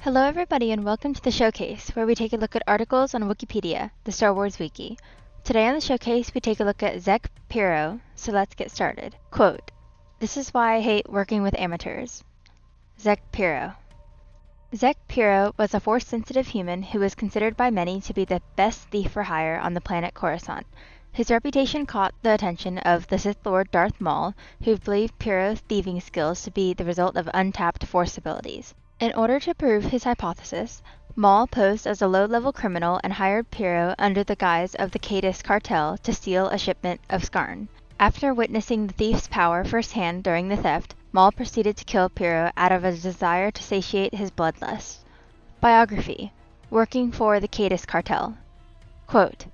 Hello everybody and welcome to the Showcase, where we take a look at articles on Wookieepedia, the Star Wars wiki. Today on the Showcase we take a look at Zek Peiro, so let's get started. Quote, "This is why I hate working with amateurs." Zek Peiro. Zek Peiro was a Force-sensitive human who was considered by many to be the best thief for hire on the planet Coruscant. His reputation caught the attention of the Sith Lord Darth Maul, who believed Peiro's thieving skills to be the result of untapped Force abilities. In order to prove his hypothesis, Maul posed as a low-level criminal and hired Peiro under the guise of the Cadis cartel to steal a shipment of scarn. After witnessing the thief's power firsthand during the theft, Maul proceeded to kill Peiro out of a desire to satiate his bloodlust. Biography. Working for the Cadis cartel. Quote,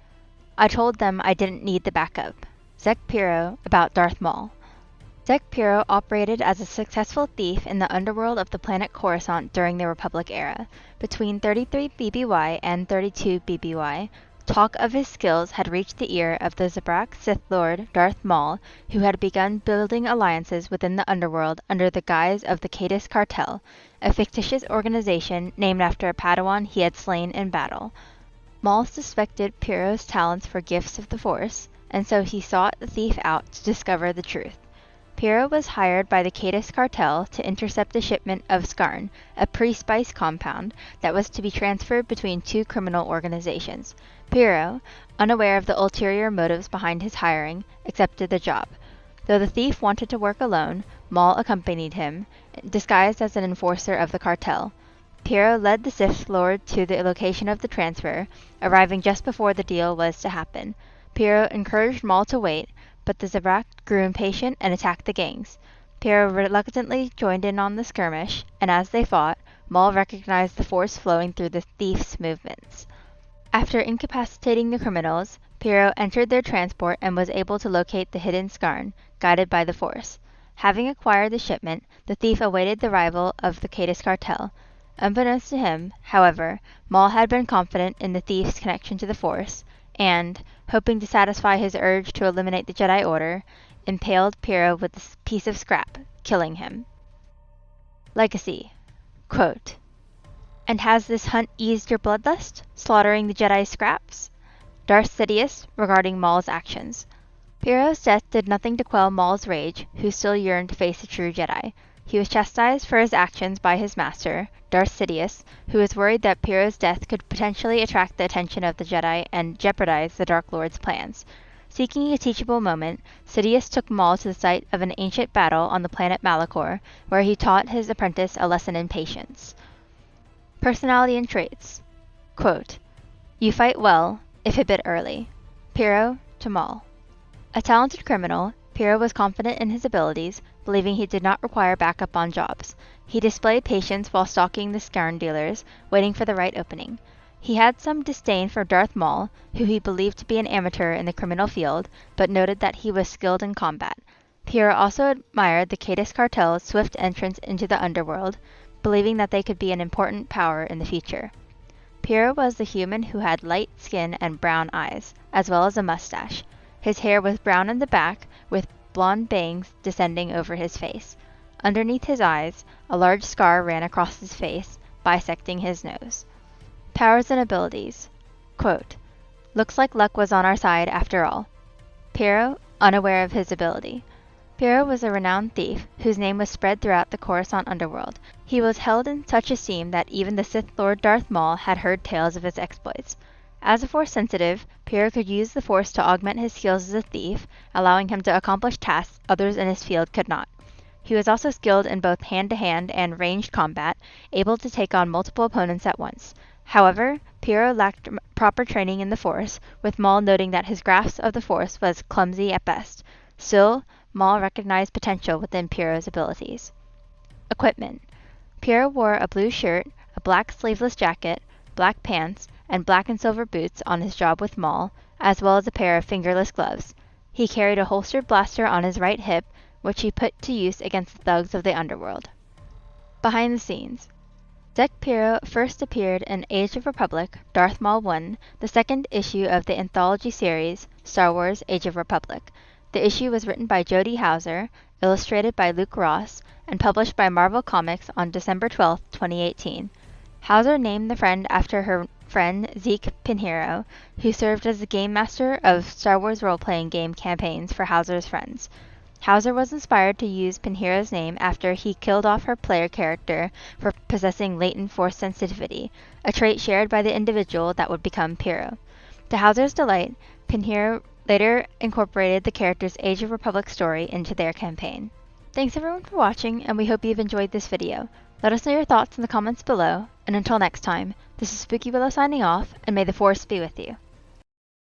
"I told them I didn't need the backup." Zek Peiro about Darth Maul. Zek Peiro operated as a successful thief in the underworld of the planet Coruscant during the Republic era. Between 33 BBY and 32 BBY, talk of his skills had reached the ear of the Zabrak Sith Lord Darth Maul, who had begun building alliances within the underworld under the guise of the Cadis Cartel, a fictitious organization named after a Padawan he had slain in battle. Maul suspected Peiro's talents for gifts of the Force, and so he sought the thief out to discover the truth. Peiro was hired by the Cadis cartel to intercept a shipment of scarn, a pre-spice compound that was to be transferred between two criminal organizations. Peiro, unaware of the ulterior motives behind his hiring, accepted the job. Though the thief wanted to work alone, Maul accompanied him, disguised as an enforcer of the cartel. Peiro led the Sith Lord to the location of the transfer, arriving just before the deal was to happen. Peiro encouraged Maul to wait, but the Zabrak grew impatient and attacked the gangs. Peiro reluctantly joined in on the skirmish, and as they fought, Maul recognized the force flowing through the thief's movements. After incapacitating the criminals, Peiro entered their transport and was able to locate the hidden scarn, guided by the force. Having acquired the shipment, the thief awaited the arrival of the Cadis cartel. Unbeknownst to him, however, Maul had been confident in the thief's connection to the Force, and, hoping to satisfy his urge to eliminate the Jedi Order, impaled Peiro with a piece of scrap, killing him. Legacy. Quote, "And has this hunt eased your bloodlust, slaughtering the Jedi scraps?" Darth Sidious, regarding Maul's actions. Peiro's death did nothing to quell Maul's rage, who still yearned to face a true Jedi. He was chastised for his actions by his master, Darth Sidious, who was worried that Peiro's death could potentially attract the attention of the Jedi and jeopardize the Dark Lord's plans. Seeking a teachable moment, Sidious took Maul to the site of an ancient battle on the planet Malachor, where he taught his apprentice a lesson in patience. Personality and traits. Quote, "You fight well, if a bit early." Peiro to Maul. A talented criminal, Peiro was confident in his abilities, believing he did not require backup on jobs. He displayed patience while stalking the scarn dealers, waiting for the right opening. He had some disdain for Darth Maul, who he believed to be an amateur in the criminal field, but noted that he was skilled in combat. Peiro also admired the Cadis cartel's swift entrance into the underworld, believing that they could be an important power in the future. Peiro was the human who had light skin and brown eyes, as well as a mustache. His hair was brown in the back, with blonde bangs descending over his face. Underneath his eyes, a large scar ran across his face, bisecting his nose. Powers and abilities. Quote, "Looks like luck was on our side after all." Peiro, unaware of his ability. Peiro was a renowned thief, whose name was spread throughout the Coruscant underworld. He was held in such esteem that even the Sith Lord Darth Maul had heard tales of his exploits. As a Force sensitive, Peiro could use the Force to augment his skills as a thief, allowing him to accomplish tasks others in his field could not. He was also skilled in both hand-to-hand and ranged combat, able to take on multiple opponents at once. However, Peiro lacked proper training in the Force, with Maul noting that his grasp of the Force was clumsy at best. Still, Maul recognized potential within Peiro's abilities. Equipment. Peiro wore a blue shirt, a black sleeveless jacket, black pants, and black and silver boots on his job with Maul, as well as a pair of fingerless gloves. He carried a holstered blaster on his right hip, which he put to use against the thugs of the underworld. Behind the scenes. Zek Peiro first appeared in Age of Republic, Darth Maul 1, the second issue of the anthology series, Star Wars Age of Republic. The issue was written by Jody Houser, illustrated by Luke Ross, and published by Marvel Comics on December 12, 2018. Hauser named the friend after her friend Zek Peiro, who served as the game master of Star Wars role-playing game campaigns for Hauser's friends. Hauser was inspired to use Pinheiro's name after he killed off her player character for possessing latent force sensitivity, a trait shared by the individual that would become Peiro. To Hauser's delight, Pinheiro later incorporated the character's Age of Republic story into their campaign. Thanks everyone for watching, and we hope you've enjoyed this video. Let us know your thoughts in the comments below, and until next time, this is Wookieepedia signing off, and may the Force be with you.